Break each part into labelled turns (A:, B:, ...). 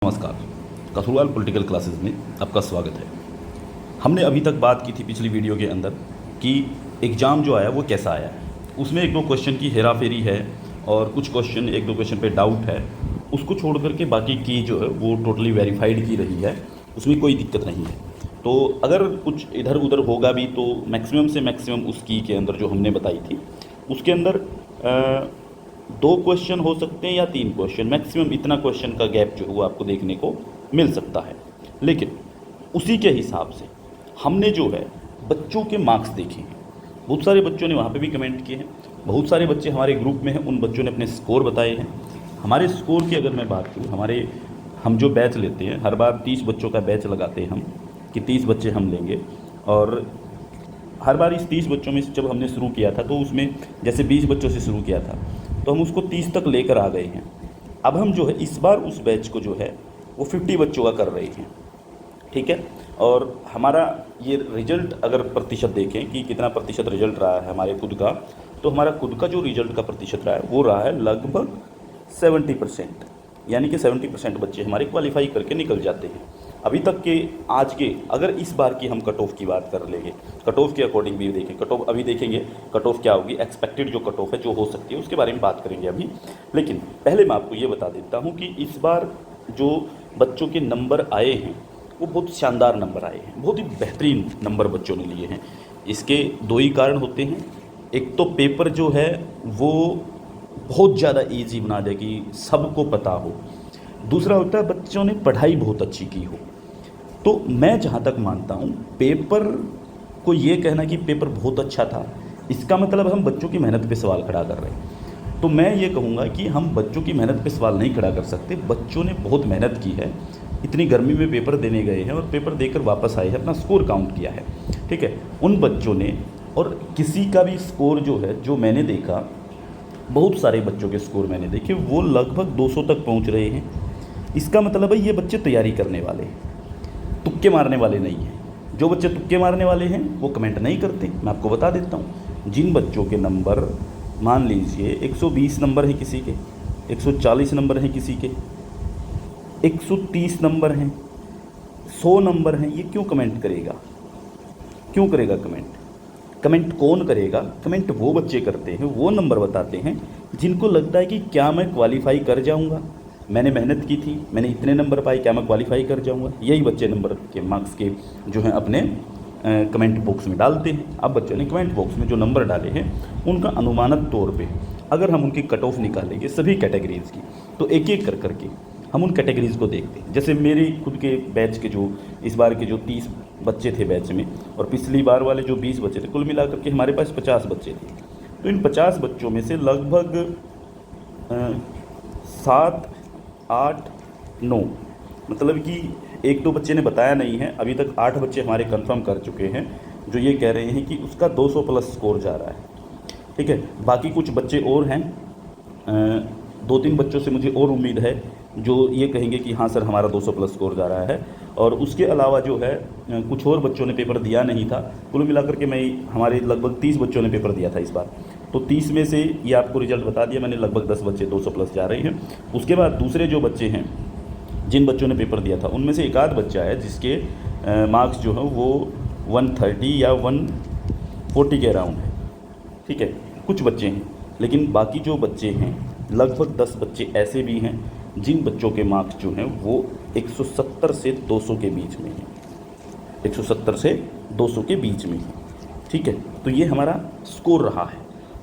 A: नमस्कार। कथुरवाल political classes में आपका स्वागत है। हमने अभी तक बात की थी पिछली वीडियो के अंदर कि एग्ज़ाम जो आया वो कैसा आया है। उसमें एक दो क्वेश्चन की हेरा फेरी है और कुछ क्वेश्चन एक दो क्वेश्चन पे डाउट है। उसको छोड़ करके बाकी की जो है वो टोटली वेरीफाइड की रही है, उसमें कोई दिक्कत नहीं है। तो अगर कुछ इधर उधर होगा भी तो मैक्सिमम से मैक्सिमम उस की के अंदर जो हमने बताई थी उसके अंदर 2 क्वेश्चन हो सकते हैं या 3 क्वेश्चन, मैक्सिमम इतना क्वेश्चन का गैप जो है वो आपको देखने को मिल सकता है। लेकिन उसी के हिसाब से हमने जो है बच्चों के मार्क्स देखे हैं। बहुत सारे बच्चों ने वहाँ पे भी कमेंट किए हैं, बहुत सारे बच्चे हमारे ग्रुप में हैं, उन बच्चों ने अपने स्कोर बताए हैं। हमारे स्कोर की अगर मैं बात करूँ, हम जो बैच लेते हैं हर बार 30 बच्चों का बैच लगाते हैं हम कि 30 बच्चे हम लेंगे। और हर बार इस 30 बच्चों में से जब हमने शुरू किया था तो उसमें जैसे 20 बच्चों से शुरू किया था तो हम उसको 30 तक लेकर आ गए हैं। अब हम जो है इस बार उस बैच को जो है वो 50 बच्चों का कर रहे हैं, ठीक है। और हमारा ये रिजल्ट अगर प्रतिशत देखें कि कितना प्रतिशत रिजल्ट रहा है हमारे खुद का, तो हमारा खुद का जो रिजल्ट का प्रतिशत रहा है वो रहा है लगभग 70%, यानी कि 70% बच्चे हमारे क्वालिफाई करके निकल जाते हैं। अभी तक के आज के अगर इस बार की हम कट ऑफ की बात कर लेंगे, कट ऑफ के अकॉर्डिंग भी देखें, कट ऑफ अभी देखेंगे कट ऑफ क्या होगी, एक्सपेक्टेड जो कट ऑफ है जो हो सकती है उसके बारे में बात करेंगे अभी। लेकिन पहले मैं आपको ये बता देता हूँ कि इस बार जो बच्चों के नंबर आए हैं वो बहुत शानदार नंबर आए हैं, बहुत ही बेहतरीन नंबर बच्चों ने लिए हैं। इसके 2 ही कारण होते हैं। एक तो पेपर जो है वो बहुत ज़्यादा ईजी बना दे कि सबको पता हो। दूसरा होता है बच्चों ने पढ़ाई बहुत अच्छी की हो। तो मैं जहाँ तक मानता हूँ पेपर को ये कहना कि पेपर बहुत अच्छा था, इसका मतलब हम बच्चों की मेहनत पे सवाल खड़ा कर रहे हैं। तो मैं ये कहूँगा कि हम बच्चों की मेहनत पे सवाल नहीं खड़ा कर सकते। बच्चों ने बहुत मेहनत की है, इतनी गर्मी में पेपर देने गए हैं और पेपर देकर वापस आए हैं, अपना स्कोर काउंट किया है, ठीक है। उन बच्चों ने, और किसी का भी स्कोर जो है जो मैंने देखा, बहुत सारे बच्चों के स्कोर मैंने देखे वो लगभग 200 तक पहुँच रहे हैं। इसका मतलब है ये बच्चे तैयारी करने वाले हैं, तुक्के मारने वाले नहीं हैं। जो बच्चे तुक्के मारने वाले हैं वो कमेंट नहीं करते। मैं आपको बता देता हूँ, जिन बच्चों के नंबर मान लीजिए 120 नंबर है किसी के, 140 नंबर हैं किसी के, 130 नंबर हैं, 100 नंबर हैं, ये क्यों कमेंट करेगा? क्यों करेगा कमेंट? कमेंट कौन करेगा? कमेंट वो बच्चे करते हैं, वो नंबर बताते हैं जिनको लगता है कि क्या मैं क्वालिफाई कर जाऊँगा, मैंने मेहनत की थी, मैंने इतने नंबर पाए, क्या मैं क्वालिफाई कर जाऊंगा। यही बच्चे नंबर के मार्क्स के जो हैं अपने कमेंट बॉक्स में डालते हैं। अब बच्चों ने कमेंट बॉक्स में जो नंबर डाले हैं उनका अनुमानित तौर पे अगर हम उनकी कट ऑफ निकालेंगे सभी कैटेगरीज़ की, तो एक एक कर करके हम उन कैटेगरीज़ को देखते हैं। जैसे मेरे खुद के बैच के जो इस बार के जो 30 बच्चे थे बैच में और पिछली बार वाले जो 20 बच्चे थे, कुल मिला करके हमारे पास 50 बच्चे थे। तो इन 50 बच्चों में से लगभग 7, 8, 9, मतलब कि 1-2 बच्चे ने बताया नहीं है, अभी तक 8 बच्चे हमारे कंफर्म कर चुके हैं जो ये कह रहे हैं कि उसका 200 प्लस स्कोर जा रहा है, ठीक है। बाकी कुछ बच्चे और हैं, 2-3 बच्चों से मुझे और उम्मीद है जो ये कहेंगे कि हाँ सर हमारा 200 प्लस स्कोर जा रहा है। और उसके अलावा जो है कुछ और बच्चों ने पेपर दिया नहीं था। कुल मिलाकर के मैं हमारे लगभग 30 बच्चों ने पेपर दिया था इस बार। तो 30 में से ये आपको रिजल्ट बता दिया मैंने, लगभग 10 बच्चे 200 प्लस जा रहे हैं। उसके बाद दूसरे जो बच्चे हैं जिन बच्चों ने पेपर दिया था उनमें से एक आध बच्चा है जिसके मार्क्स जो है वो 130 या 140 के अराउंड है, ठीक है। कुछ बच्चे हैं, लेकिन बाकी जो बच्चे हैं लगभग 10 बच्चे ऐसे भी हैं जिन बच्चों के मार्क्स जो हैं वो 170 से 200 के बीच में हैं, 170 से 200 के बीच में हैं, ठीक है। तो ये हमारा स्कोर रहा है।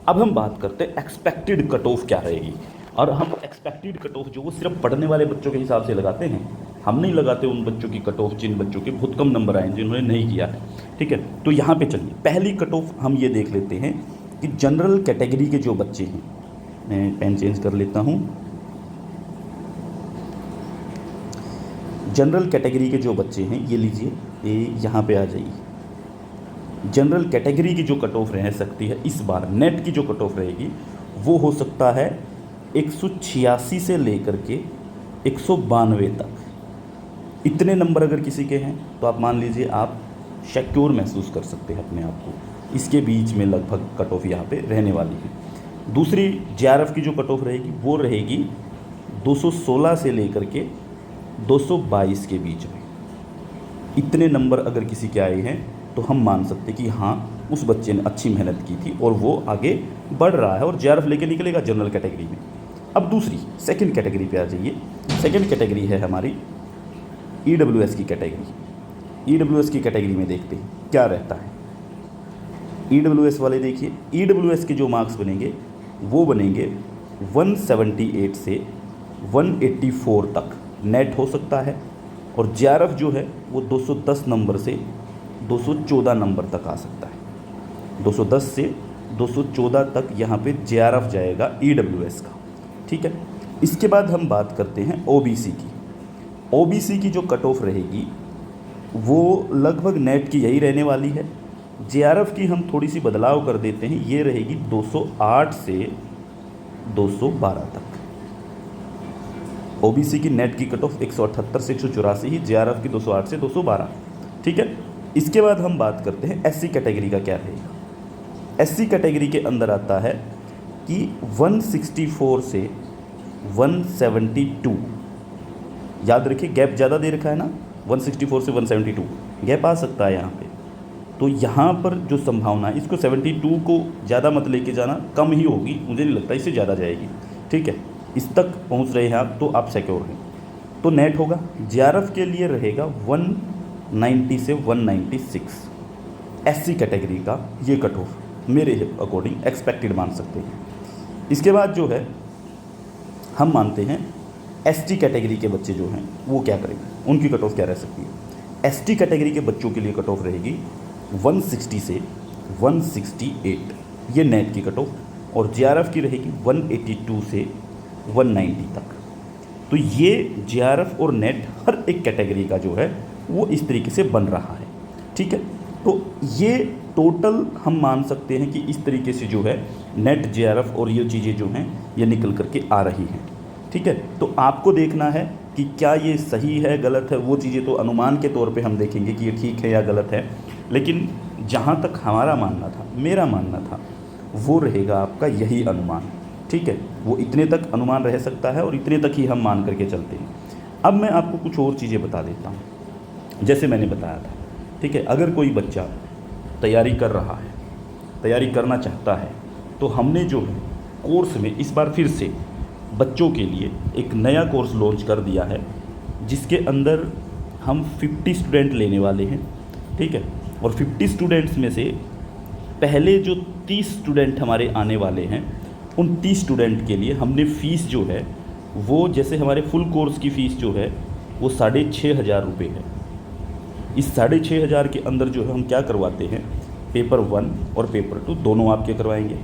A: अब हम बात करते हैं एक्सपेक्टेड कट ऑफ क्या रहेगी। और हम एक्सपेक्टेड कट ऑफ जो वो सिर्फ पढ़ने वाले बच्चों के हिसाब से लगाते हैं, हम नहीं लगाते उन बच्चों की कट ऑफ जिन बच्चों के बहुत कम नंबर आए जिन्होंने नहीं किया है, ठीक है। तो यहाँ पे चलिए पहली कट ऑफ हम ये देख लेते हैं कि जनरल कैटेगरी के जो बच्चे हैं, मैं पेन चेंज कर लेता हूँ, जनरल कैटेगरी के जो बच्चे हैं ये लीजिए, ये यहाँ पे आ जाइए। जनरल कैटेगरी की जो कट ऑफ रह सकती है इस बार, नेट की जो कट ऑफ रहेगी वो हो सकता है 186 से लेकर के 192 तक। इतने नंबर अगर किसी के हैं तो आप मान लीजिए आप सिक्योर महसूस कर सकते हैं अपने आप को। इसके बीच में लगभग कट ऑफ यहाँ पे रहने वाली है। दूसरी JRF की जो कट ऑफ रहेगी वो रहेगी 216 से लेकर के 222 के बीच में। इतने नंबर अगर किसी के आए हैं तो हम मान सकते कि हाँ उस बच्चे ने अच्छी मेहनत की थी और वो आगे बढ़ रहा है और जेआरएफ लेके निकलेगा जनरल कैटेगरी में। अब दूसरी सेकंड कैटेगरी पे आ जाइए। सेकंड कैटेगरी है हमारी ईडब्ल्यूएस की कैटेगरी। ईडब्ल्यूएस की कैटेगरी में देखते हैं क्या रहता है। ईडब्ल्यूएस वाले देखिए, ईडब्ल्यूएस के जो मार्क्स बनेंगे वो बनेंगे 178 से 184 तक नेट हो सकता है, और जेआरएफ जो है वो 210 नंबर से 214 नंबर तक आ सकता है। 210 से 214 तक यहाँ पे जेआरएफ जाएगा ईडब्ल्यूएस का, ठीक है। इसके बाद हम बात करते हैं ओबीसी की। ओबीसी की जो कट ऑफ रहेगी वो लगभग नेट की यही रहने वाली है। जेआरएफ की हम थोड़ी सी बदलाव कर देते हैं, ये रहेगी 208 से 212 तक। ओबीसी की नेट की कट ऑफ 178 से 184 ही, जेआरएफ की 208 से 212, ठीक है। इसके बाद हम बात करते हैं एससी कैटेगरी का क्या रहेगा। एससी कैटेगरी के अंदर आता है कि 164 से 172, याद रखिए गैप ज़्यादा दे रखा है ना, 164 से 172 गैप आ सकता है यहाँ पे। तो यहाँ पर जो संभावना है, इसको 72 को ज़्यादा मत लेके जाना, कम ही होगी, मुझे नहीं लगता इससे ज़्यादा जाएगी, ठीक है। इस तक पहुँच रहे हैं आप तो आप सिक्योर हैं। तो नेट होगा जेआरएफ के लिए रहेगा 190 से 196। एससी कैटेगरी का ये कट ऑफ मेरे अकॉर्डिंग एक्सपेक्टेड मान सकते हैं। इसके बाद जो है हम मानते हैं एसटी कैटेगरी के बच्चे जो हैं वो क्या करेंगे, उनकी कट ऑफ क्या रह सकती है। एसटी कैटेगरी के बच्चों के लिए कट ऑफ रहेगी 160 से 168, ये नेट की कट ऑफ, और जेआरएफ की रहेगी 182 से 190 तक। तो ये जेआरएफ और नेट हर एक कैटेगरी का जो है वो इस तरीके से बन रहा है, ठीक है। तो ये टोटल हम मान सकते हैं कि इस तरीके से जो है नेट, जेआरएफ और ये चीज़ें जो हैं ये निकल करके आ रही हैं, ठीक है। तो आपको देखना है कि क्या ये सही है गलत है, वो चीज़ें तो अनुमान के तौर पे हम देखेंगे कि ये ठीक है या गलत है। लेकिन जहाँ तक हमारा मानना था, मेरा मानना था, वो रहेगा आपका यही अनुमान, ठीक है। वो इतने तक अनुमान रह सकता है और इतने तक ही हम मान करके चलते हैं। अब मैं आपको कुछ और चीज़ें बता देता हूँ। जैसे मैंने बताया था, ठीक है, अगर कोई बच्चा तैयारी कर रहा है, तैयारी करना चाहता है, तो हमने जो है कोर्स में इस बार फिर से बच्चों के लिए एक नया कोर्स लॉन्च कर दिया है, जिसके अंदर हम 50 स्टूडेंट लेने वाले हैं, ठीक है। और 50 स्टूडेंट्स में से पहले जो 30 स्टूडेंट हमारे आने वाले हैं, उन 30 स्टूडेंट के लिए हमने फ़ीस जो है वो, जैसे हमारे फुल कोर्स की फ़ीस जो है वो 6,500 रुपये है। इस 6,500 के अंदर जो है हम क्या करवाते हैं, पेपर 1 और पेपर 2 दोनों आपके करवाएंगे।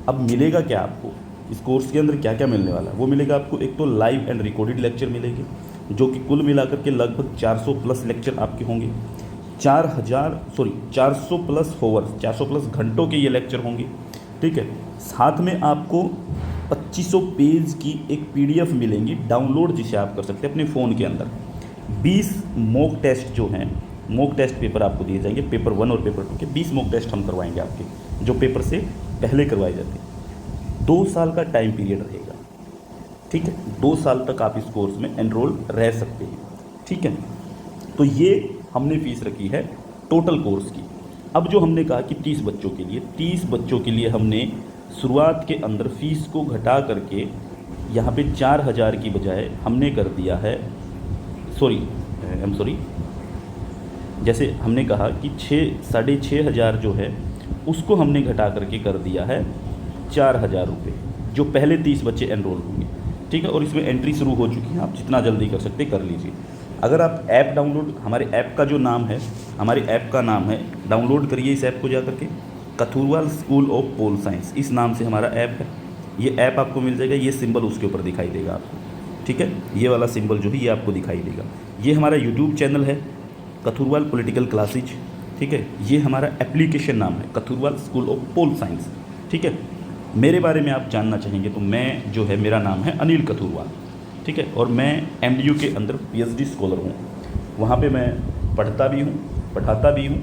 A: अब मिलेगा क्या आपको इस कोर्स के अंदर, क्या क्या मिलने वाला है, वो मिलेगा आपको एक तो लाइव एंड रिकॉर्डेड लेक्चर मिलेंगे, जो कि कुल मिलाकर के लगभग 400 प्लस लेक्चर आपके होंगे। 400 प्लस होवर्स, 400 प्लस घंटों के ये लेक्चर होंगे, ठीक है। साथ में आपको 2500 पेज की एक PDF मिलेंगी डाउनलोड, जिसे आप कर सकते हैं अपने फ़ोन के अंदर। 20 मॉक टेस्ट जो हैं, मॉक टेस्ट पेपर आपको दिए जाएंगे, पेपर 1 और पेपर 2 के 20 मॉक टेस्ट हम करवाएंगे आपके, जो पेपर से पहले करवाए जाते हैं। 2 साल का टाइम पीरियड रहेगा, ठीक है। 2 साल तक आप इस कोर्स में एनरोल रह सकते हैं, ठीक है। तो ये हमने फ़ीस रखी है टोटल कोर्स की। अब जो हमने कहा कि 30 बच्चों के लिए, 30 बच्चों के लिए हमने शुरुआत के अंदर फ़ीस को घटा करके यहाँ पे 4,000 की बजाय हमने कर दिया है, जैसे हमने कहा कि 6,500 जो है उसको हमने घटा करके कर दिया है 4,000 रुपये, जो पहले 30 बच्चे एनरोल होंगे, ठीक है। और इसमें एंट्री शुरू हो चुकी है, आप जितना जल्दी कर सकते कर लीजिए। अगर आप ऐप डाउनलोड, हमारे ऐप का जो नाम है, हमारे ऐप का नाम है, डाउनलोड करिए इस ऐप को जा करके, कथुरवाल स्कूल ऑफ पोल साइंस, इस नाम से हमारा ऐप है। ये ऐप आपको मिल जाएगा, ये सिंबल उसके ऊपर दिखाई देगा आपको, ठीक है। ये वाला सिंबल जो है ये आपको दिखाई देगा। ये हमारा यूट्यूब चैनल है कथुरवाल पॉलिटिकल क्लासेज, ठीक है। ये हमारा एप्लीकेशन नाम है कथुरवाल स्कूल ऑफ पोल साइंस, ठीक है। मेरे बारे में आप जानना चाहेंगे तो मैं जो है, मेरा नाम है अनिल कथुरवाल, ठीक है। और मैं MDU के अंदर PhD स्कॉलर हूँ। वहाँ पे मैं पढ़ता भी हूँ, पढ़ाता भी हूँ,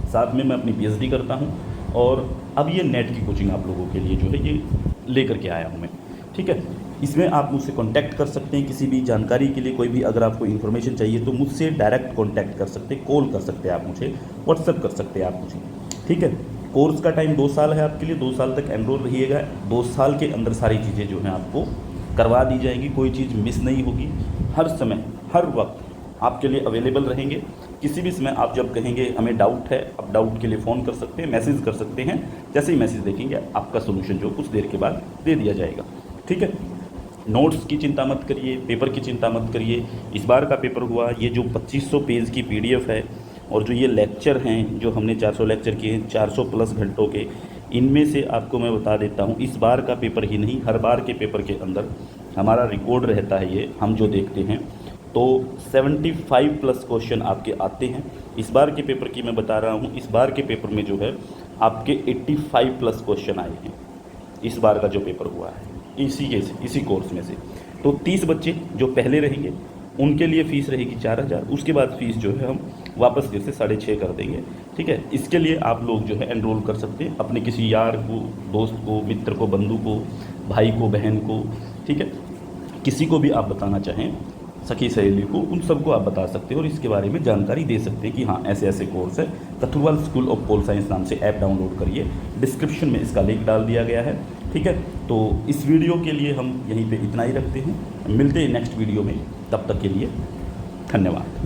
A: साथ में मैं अपनी PhD करता हूँ। और अब ये नेट की कोचिंग आप लोगों के लिए जो है ये लेकर के आया हूँ मैं, ठीक है। इसमें आप मुझसे कांटेक्ट कर सकते हैं किसी भी जानकारी के लिए, कोई भी अगर आपको इन्फॉर्मेशन चाहिए तो मुझसे डायरेक्ट कांटेक्ट कर सकते हैं, कॉल कर सकते हैं आप मुझे, व्हाट्सएप कर सकते हैं आप मुझे, ठीक है। कोर्स का टाइम 2 साल है आपके लिए, 2 साल तक एनरोल रहिएगा। 2 साल के अंदर सारी चीज़ें जो हैं आपको करवा दी जाएंगी, कोई चीज़ मिस नहीं होगी। हर समय हर वक्त आपके लिए अवेलेबल रहेंगे। किसी भी समय आप जब कहेंगे हमें डाउट है, आप डाउट के लिए फ़ोन कर सकते हैं, मैसेज कर सकते हैं। जैसे ही मैसेज देखेंगे आपका सोल्यूशन जो कुछ देर के बाद दे दिया जाएगा, ठीक है। नोट्स की चिंता मत करिए, पेपर की चिंता मत करिए। इस बार का पेपर हुआ, ये जो 2500 पेज की PDF है और जो ये लेक्चर हैं जो हमने 400 लेक्चर किए हैं 400 प्लस घंटों के, इनमें से आपको मैं बता देता हूँ, इस बार का पेपर ही नहीं, हर बार के पेपर के अंदर हमारा रिकॉर्ड रहता है। ये हम जो देखते हैं तो 75 प्लस क्वेश्चन आपके आते हैं। इस बार के पेपर की मैं बता रहा हूँ, इस बार के पेपर में जो है आपके 85 प्लस क्वेश्चन आए हैं। इस बार का जो पेपर हुआ है इसी कोर्स में से, तो 30 बच्चे जो पहले रहेंगे उनके लिए फ़ीस रहेगी 4000। उसके बाद फ़ीस जो है हम वापस फिर से 6.5 कर देंगे, ठीक है। इसके लिए आप लोग जो है एनरोल कर सकते हैं अपने किसी यार को, दोस्त को, मित्र को, बंधु को, भाई को, बहन को, ठीक है। किसी को भी आप बताना चाहें, सखी सहेली को, उन सबको आप बता सकते हैं और इसके बारे में जानकारी दे सकते हैं कि हाँ ऐसे ऐसे कोर्स है। कथुरवाल स्कूल ऑफ पोल साइंस नाम से ऐप डाउनलोड करिए, डिस्क्रिप्शन में इसका लिंक डाल दिया गया है, ठीक है। तो इस वीडियो के लिए हम यहीं पे इतना ही रखते हैं, मिलते हैं नेक्स्ट वीडियो में, तब तक के लिए धन्यवाद।